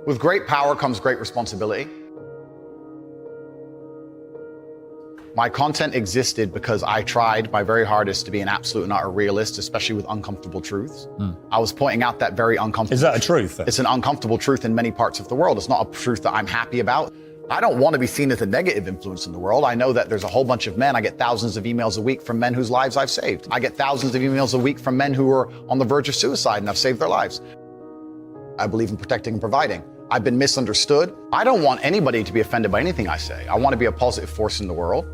With great power comes great responsibility. My content existed because I tried my very hardest to be an absolute and utter realist, especially with uncomfortable truths. I was pointing out that very uncomfortable. Is that a truth? It's an uncomfortable truth in many parts of the world. It's not a truth that I'm happy about. I don't want to be seen as a negative influence in the world. I know that there's a whole bunch of men. I get thousands of emails a week from men whose lives I've saved. I get thousands of emails a week from men who are on the verge of suicide and I've saved their lives. I believe in protecting and providing. I've been misunderstood. I don't want anybody to be offended by anything I say. I want to be a positive force in the world.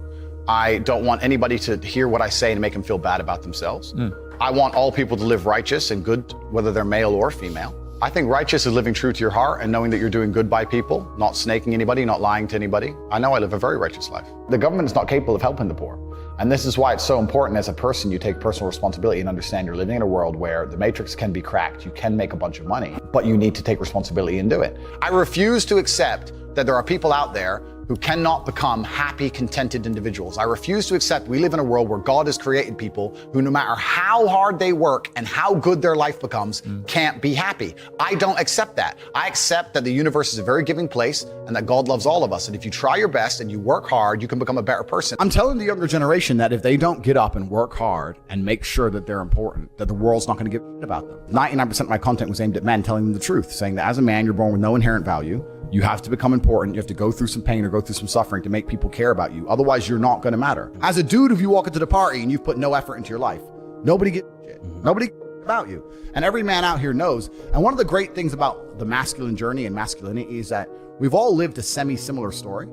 I don't want anybody to hear what I say and make them feel bad about themselves. I want all people to live righteous and good, whether they're male or female. I think righteous is living true to your heart and knowing that you're doing good by people, not snaking anybody, not lying to anybody. I know I live a very righteous life. The government is not capable of helping the poor. And this is why it's so important as a person, you take personal responsibility and understand you're living in a world where the matrix can be cracked. You can make a bunch of money, but you need to take responsibility and do it. I refuse to accept that there are people out there who cannot become happy, contented individuals. I refuse to accept we live in a world where God has created people who, no matter how hard they work and how good their life becomes, can't be happy. I don't accept that. I accept that the universe is a very giving place and that God loves all of us. And if you try your best and you work hard, you can become a better person. I'm telling the younger generation that if they don't get up and work hard and make sure that they're important, that the world's not going to give a shit about them. 99% of my content was aimed at men, telling them the truth, saying that as a man, you're born with no inherent value. You have to become important. You have to go through some pain or go through some suffering to make people care about you. Otherwise, you're not going to matter. As a dude, if you walk into the party and you've put no effort into your life, nobody gives a shit. Nobody cares about you. And every man out here knows. And one of the great things about the masculine journey and masculinity is that we've all lived a semi-similar story.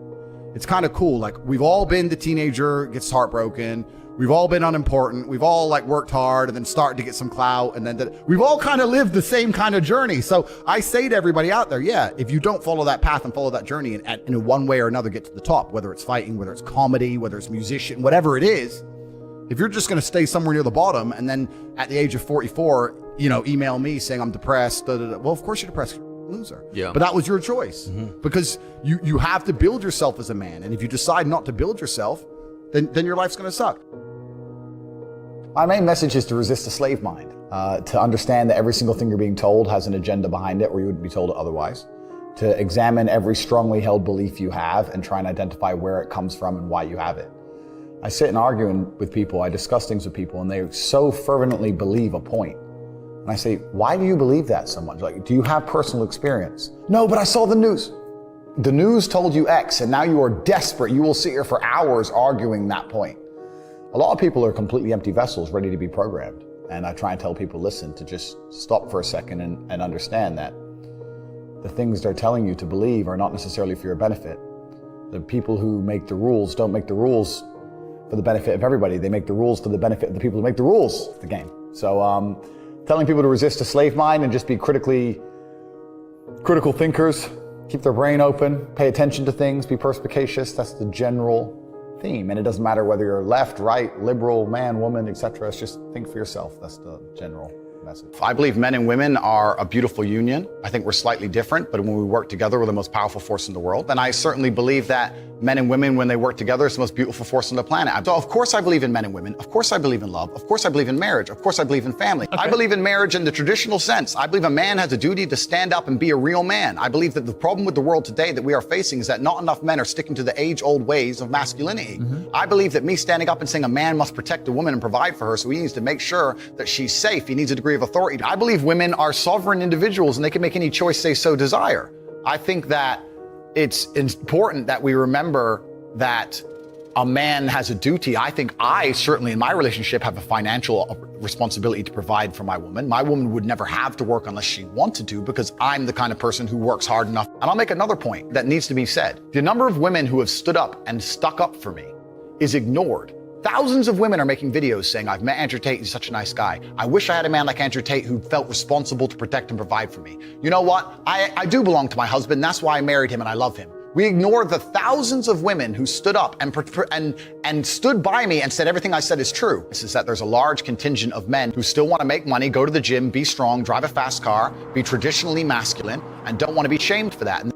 It's kind of cool. Like, we've all been the teenager, gets heartbroken. We've all been unimportant. We've all like worked hard and then started to get some clout. And then we've all kind of lived the same kind of journey. So I say to everybody out there, yeah, if you don't follow that path and follow that journey and in one way or another get to the top, whether it's fighting, whether it's comedy, whether it's musician, whatever it is, if you're just going to stay somewhere near the bottom and then at the age of 44, email me saying I'm depressed, well, of course you're depressed. You're a loser. Yeah. But that was your choice because you have to build yourself as a man. And if you decide not to build yourself, then your life's going to suck. My main message is to resist the slave mind, to understand that every single thing you're being told has an agenda behind it or you wouldn't be told it otherwise, to examine every strongly held belief you have and try and identify where it comes from and why you have it. I sit and argue with people, I discuss things with people, and they so fervently believe a point. And I say, why do you believe that so much? Like, do you have personal experience? No, but I saw the news. The news told you X, and now you are desperate. You will sit here for hours arguing that point. A lot of people are completely empty vessels ready to be programmed. And I try and tell people, listen, to just stop for a second and understand that the things they're telling you to believe are not necessarily for your benefit. The people who make the rules don't make the rules for the benefit of everybody. They make the rules for the benefit of the people who make the rules of the game. So telling people to resist a slave mind and just be critical thinkers, keep their brain open, pay attention to things, be perspicacious, that's the general theme. And it doesn't matter whether you're left, right, liberal, man, woman, etc. It's just think for yourself. That's the general message. I believe men and women are a beautiful union. I think we're slightly different, but when we work together, we're the most powerful force in the world. And I certainly believe that men and women, when they work together, it's the most beautiful force on the planet. So of course I believe in men and women. Of course I believe in love. Of course I believe in marriage. Of course I believe in family. Okay. I believe in marriage in the traditional sense. I believe a man has a duty to stand up and be a real man. I believe that the problem with the world today that we are facing is that not enough men are sticking to the age-old ways of masculinity. I believe that me standing up and saying a man must protect a woman and provide for her, so he needs to make sure that she's safe. He needs a degree of authority. I believe women are sovereign individuals and they can make any choice they so desire. I think that it's important that we remember that a man has a duty. I think I certainly in my relationship have a financial responsibility to provide for my woman. My woman would never have to work unless she wanted to because I'm the kind of person who works hard enough. And I'll make another point that needs to be said. The number of women who have stood up and stuck up for me is ignored. Thousands of women are making videos saying, I've met Andrew Tate, he's such a nice guy. I wish I had a man like Andrew Tate who felt responsible to protect and provide for me. You know what? I do belong to my husband. That's why I married him and I love him. We ignore the thousands of women who stood up and stood by me and said everything I said is true. This is that there's a large contingent of men who still want to make money, go to the gym, be strong, drive a fast car, be traditionally masculine, and don't want to be shamed for that. And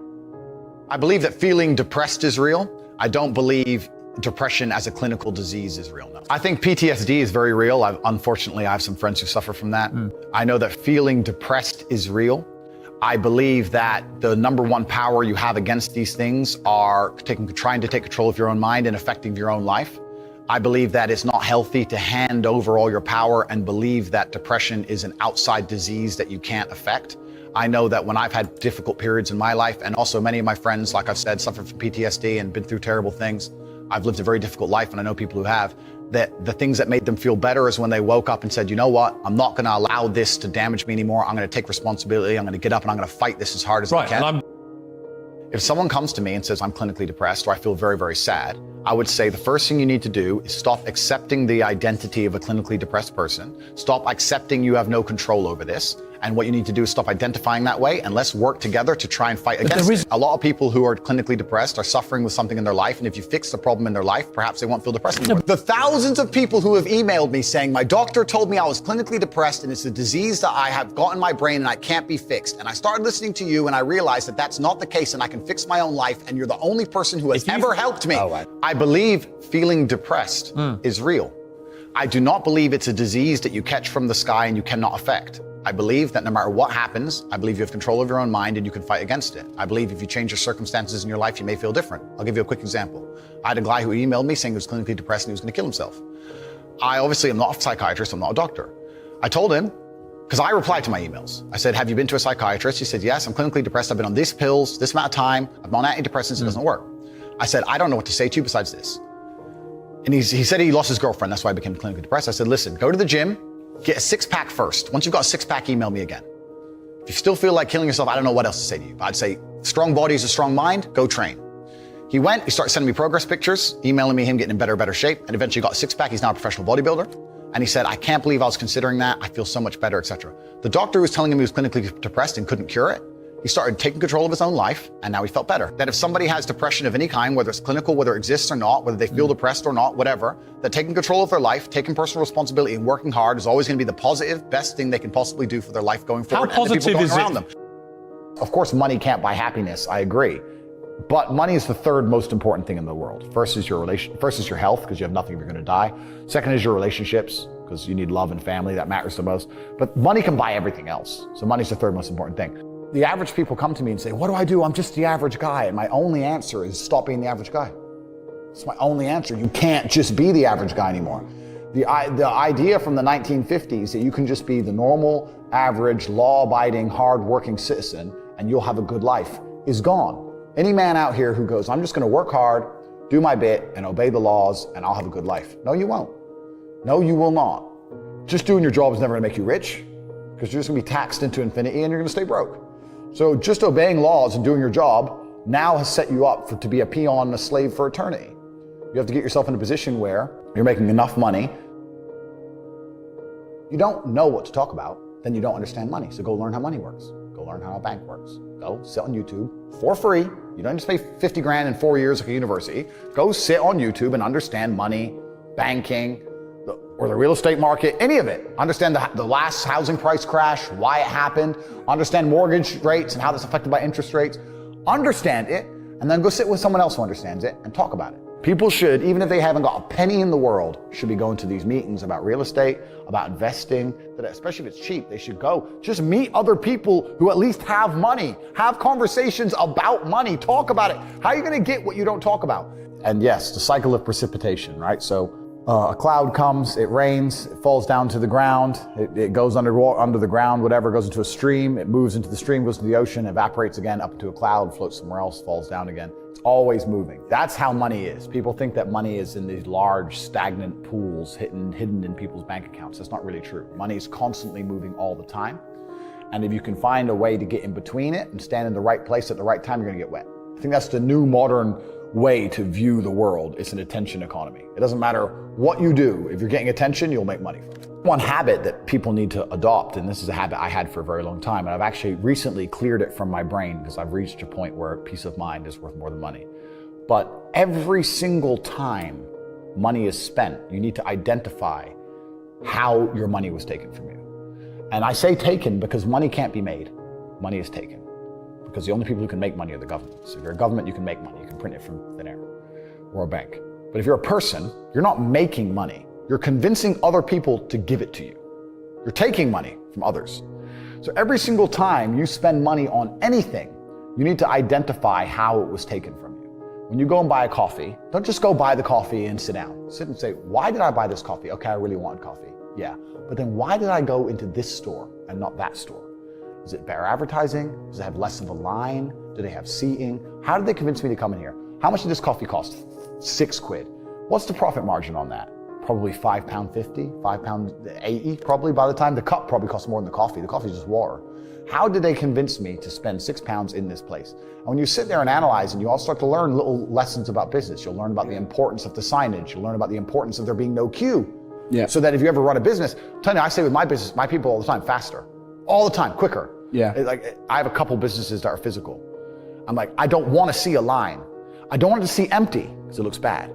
I believe that feeling depressed is real. I don't believe depression as a clinical disease is real. No. I think PTSD is very real. Unfortunately, I have some friends who suffer from that. I know that feeling depressed is real. I believe that the number one power you have against these things are trying to take control of your own mind and affecting your own life. I believe that it's not healthy to hand over all your power and believe that depression is an outside disease that you can't affect. I know that when I've had difficult periods in my life, and also many of my friends, like I've said, suffer from PTSD and been through terrible things. I've lived a very difficult life, and I know people who have, that the things that made them feel better is when they woke up and said, you know what, I'm not gonna allow this to damage me anymore. I'm gonna take responsibility. I'm gonna get up and I'm gonna fight this as hard as I can. If someone comes to me and says, I'm clinically depressed, or I feel very, very sad, I would say the first thing you need to do is stop accepting the identity of a clinically depressed person. Stop accepting you have no control over this. And what you need to do is stop identifying that way, and let's work together to try and fight against it. A lot of people who are clinically depressed are suffering with something in their life, and if you fix the problem in their life, perhaps they won't feel depressed anymore. The thousands of people who have emailed me saying, my doctor told me I was clinically depressed and it's a disease that I have got in my brain and I can't be fixed. And I started listening to you and I realized that that's not the case and I can fix my own life, and you're the only person who has ever helped me. I believe feeling depressed is real. I do not believe it's a disease that you catch from the sky and you cannot affect. I believe that no matter what happens, I believe you have control of your own mind and you can fight against it. I believe if you change your circumstances in your life, you may feel different. I'll give you a quick example. I had a guy who emailed me saying he was clinically depressed and he was going to kill himself. I obviously am not a psychiatrist, I'm not a doctor. I told him, because I replied to my emails. I said, have you been to a psychiatrist? He said, yes, I'm clinically depressed. I've been on these pills, this amount of time. I'm on antidepressants, it doesn't work. I said, I don't know what to say to you besides this. And he said he lost his girlfriend, that's why I became clinically depressed. I said, listen, go to the gym, get a six-pack first. Once you've got a six-pack, email me again. If you still feel like killing yourself, I don't know what else to say to you. But I'd say, strong body is a strong mind, go train. He went, he started sending me progress pictures, emailing me him getting in better shape, and eventually got a six-pack. He's now a professional bodybuilder. And he said, I can't believe I was considering that. I feel so much better, etc. The doctor was telling him he was clinically depressed and couldn't cure it. He started taking control of his own life, and now he felt better. That if somebody has depression of any kind, whether it's clinical, whether it exists or not, whether they feel depressed or not, whatever, that taking control of their life, taking personal responsibility and working hard is always going to be the positive, best thing they can possibly do for their life going forward. How positive is it? Them. Of course, money can't buy happiness, I agree. But money is the third most important thing in the world. First is your health, because you have nothing if you're going to die. Second is your relationships, because you need love and family, that matters the most. But money can buy everything else. So money's the third most important thing. The average people come to me and say, what do I do? I'm just the average guy. And my only answer is stop being the average guy. It's my only answer. You can't just be the average guy anymore. The idea from the 1950s that you can just be the normal, average, law-abiding, hard-working citizen and you'll have a good life is gone. Any man out here who goes, I'm just going to work hard, do my bit, and obey the laws, and I'll have a good life. No, you won't. No, you will not. Just doing your job is never going to make you rich, because you're just going to be taxed into infinity and you're going to stay broke. So just obeying laws and doing your job now has set you up to be a peon and a slave for eternity. You have to get yourself in a position where you're making enough money. You don't know what to talk about, then you don't understand money. So go learn how money works. Go learn how a bank works. Go sit on YouTube for free. You don't just pay 50 grand in 4 years like a university. Go sit on YouTube and understand money, banking, or the real estate market, any of it. Understand the last housing price crash, why it happened, understand mortgage rates and how that's affected by interest rates. Understand it, and then go sit with someone else who understands it and talk about it. People should, even if they haven't got a penny in the world, should be going to these meetings about real estate, about investing, that especially if it's cheap, they should go. Just meet other people who at least have money. Have conversations about money, talk about it. How are you gonna get what you don't talk about? And yes, the cycle of precipitation, right? So a cloud comes, it rains, it falls down to the ground, it goes under the ground, whatever, goes into a stream, it moves into the stream, goes to the ocean, evaporates again, up into a cloud, floats somewhere else, falls down again. It's always moving. That's how money is. People think that money is in these large, stagnant pools hidden in people's bank accounts. That's not really true. Money is constantly moving all the time. And if you can find a way to get in between it and stand in the right place at the right time, you're gonna get wet. I think that's the new modern way to view the world. It's an attention economy. It doesn't matter what you do. If you're getting attention, you'll make money from it. One habit that people need to adopt, and this is a habit I had for a very long time, and I've actually recently cleared it from my brain because I've reached a point where peace of mind is worth more than money. But every single time money is spent, you need to identify how your money was taken from you. And I say taken because money can't be made. Money is taken. Because the only people who can make money are the government. So if you're a government, you can make money. You can print it from thin air, or a bank. But if you're a person, you're not making money. You're convincing other people to give it to you. You're taking money from others. So every single time you spend money on anything, you need to identify how it was taken from you. When you go and buy a coffee, don't just go buy the coffee and sit down. Sit and say, why did I buy this coffee? Okay, I really wanted coffee. Yeah. But then why did I go into this store and not that store? Is it better advertising? Does it have less of a line? Do they have seating? How did they convince me to come in here? How much did this coffee cost? £6. What's the profit margin on that? Probably £5.50, £5.80 probably by the time. The cup probably costs more than the coffee. The coffee is just water. How did they convince me to spend £6 in this place? And when you sit there and analyze and you all start to learn little lessons about business, you'll learn about the importance of the signage. You'll learn about the importance of there being no queue. Yeah. So that if you ever run a business, tell you, I say with my business, my people all the time, faster. All the time, quicker. Yeah. Like I have a couple businesses that are physical. I'm like, I don't want to see a line. I don't want it to see empty because it looks bad.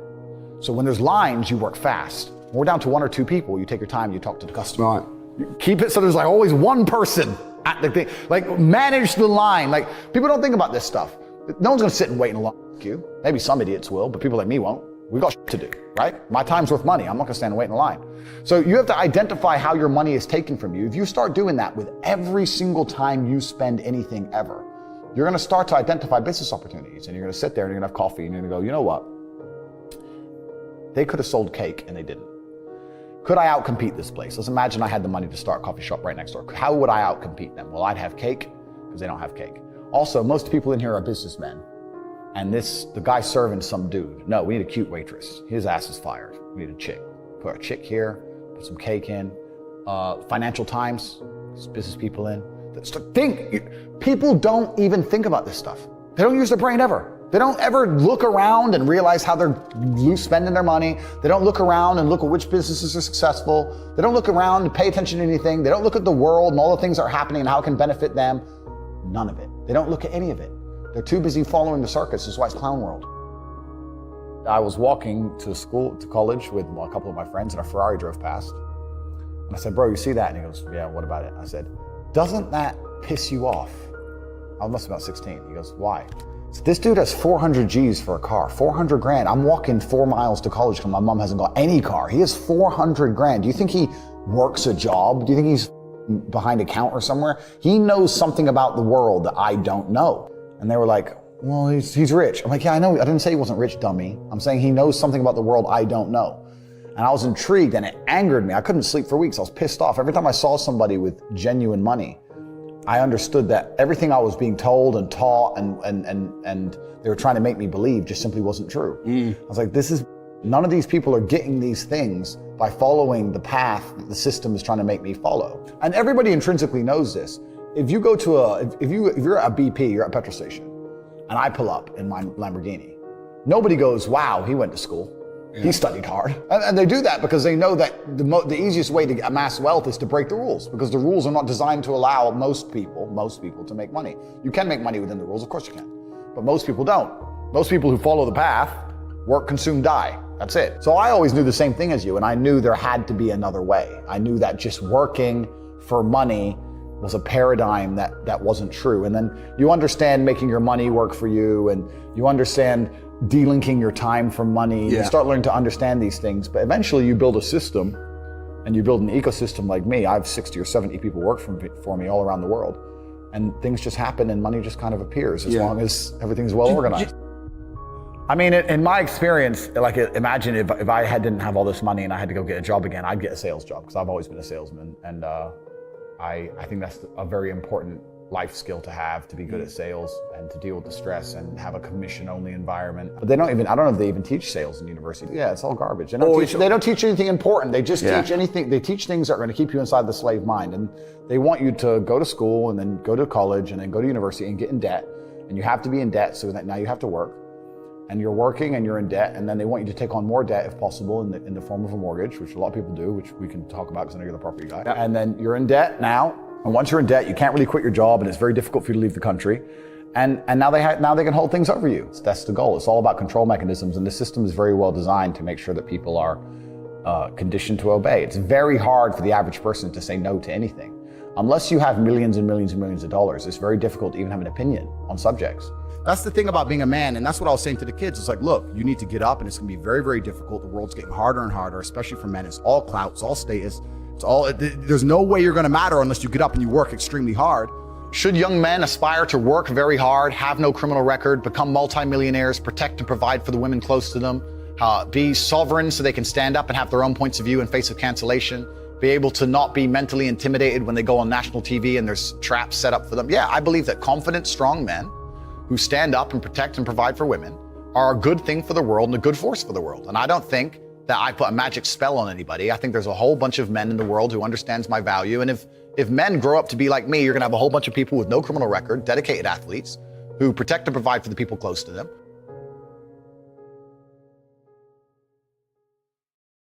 So when there's lines, you work fast. When we're down to 1 or 2 people, you take your time, you talk to the customer. Right. You keep it so there's like always one person at the thing. Like manage the line. Like people don't think about this stuff. No one's gonna sit and wait in a long queue. Maybe some idiots will, but people like me won't. We got shit to do, right? My time's worth money. I'm not gonna stand and wait in a line. So you have to identify how your money is taken from you. If you start doing that with every single time you spend anything ever, you're gonna start to identify business opportunities, and you're gonna sit there and you're gonna have coffee and you're gonna go, you know what? They could have sold cake and they didn't. Could I outcompete this place? Let's imagine I had the money to start a coffee shop right next door. How would I outcompete them? Well, I'd have cake because they don't have cake. Also, most people in here are businessmen. And the guy serving some dude. No, we need a cute waitress. His ass is fired. We need a chick. Put a chick here, put some cake in. Financial Times, business people in. People don't even think about this stuff. They don't use their brain ever. They don't ever look around and realize how they're spending their money. They don't look around and look at which businesses are successful. They don't look around and pay attention to anything. They don't look at the world and all the things that are happening and how it can benefit them. None of it. They don't look at any of it. They're too busy following the circus. This is why it's clown world. I was walking to college with a couple of my friends, and a Ferrari drove past. And I said, bro, you see that? And he goes, yeah, what about it? I said, doesn't that piss you off? I must be about 16. He goes, why? So this dude has 400 G's for a car, 400 grand. I'm walking 4 miles to college because my mom hasn't got any car. He has 400 grand. Do you think he works a job? Do you think he's behind a counter somewhere? He knows something about the world that I don't know. And they were like, well, he's rich. I'm like, yeah, I know. I didn't say he wasn't rich, dummy. I'm saying he knows something about the world I don't know. And I was intrigued and it angered me. I couldn't sleep for weeks. I was pissed off. Every time I saw somebody with genuine money, I understood that everything I was being told and taught and they were trying to make me believe just simply wasn't true. I was like, none of these people are getting these things by following the path that the system is trying to make me follow. And everybody intrinsically knows this. If you go to if you're at a BP, you're at a petrol station, and I pull up in my Lamborghini, nobody goes, wow, he went to school. Yeah. He studied hard. And they do that because they know that the easiest way to amass wealth is to break the rules, because the rules are not designed to allow most people to make money. You can make money within the rules, of course you can, but most people don't. Most people who follow the path work, consume, die. That's it. So I always knew the same thing as you, and I knew there had to be another way. I knew that just working for money was a paradigm that wasn't true. And then you understand making your money work for you, and you understand delinking your time from money. Yeah. You start learning to understand these things, but eventually you build a system and you build an ecosystem like me. I have 60 or 70 people work for me all around the world, and things just happen and money just kind of appears as long as everything's well organized. I mean, in my experience, like imagine if I didn't have all this money and I had to go get a job again, I'd get a sales job because I've always been a salesman. And I think that's a very important life skill to have, to be good at sales and to deal with the stress and have a commission-only environment. But I don't know if they even teach sales in university. Yeah, it's all garbage. They don't teach anything important. They just teach anything. They teach things that are going to keep you inside the slave mind. And they want you to go to school and then go to college and then go to university and get in debt. And you have to be in debt so that now you have to work. And you're working and you're in debt, and then they want you to take on more debt if possible in the form of a mortgage, which a lot of people do, which we can talk about because I know you're the property guy. Yeah. And then you're in debt now, and once you're in debt, you can't really quit your job, and it's very difficult for you to leave the country. And now they can hold things over you. So that's the goal. It's all about control mechanisms, and the system is very well designed to make sure that people are conditioned to obey. It's very hard for the average person to say no to anything. Unless you have millions and millions and millions of dollars, it's very difficult to even have an opinion on subjects. That's the thing about being a man, and that's what I was saying to the kids. It's like, look, you need to get up, and it's gonna be very, very difficult. The world's getting harder and harder, especially for men. It's all clout, it's all status, There's no way you're going to matter unless you get up and you work extremely hard. Should young men aspire to work very hard, have no criminal record, become multimillionaires, protect and provide for the women close to them, be sovereign so they can stand up and have their own points of view in face of cancellation, be able to not be mentally intimidated when they go on national TV and there's traps set up for them? Yeah, I believe that confident, strong men who stand up and protect and provide for women are a good thing for the world and a good force for the world. And I don't think that I put a magic spell on anybody. I think there's a whole bunch of men in the world who understands my value. And if men grow up to be like me, you're gonna have a whole bunch of people with no criminal record, dedicated athletes, who protect and provide for the people close to them,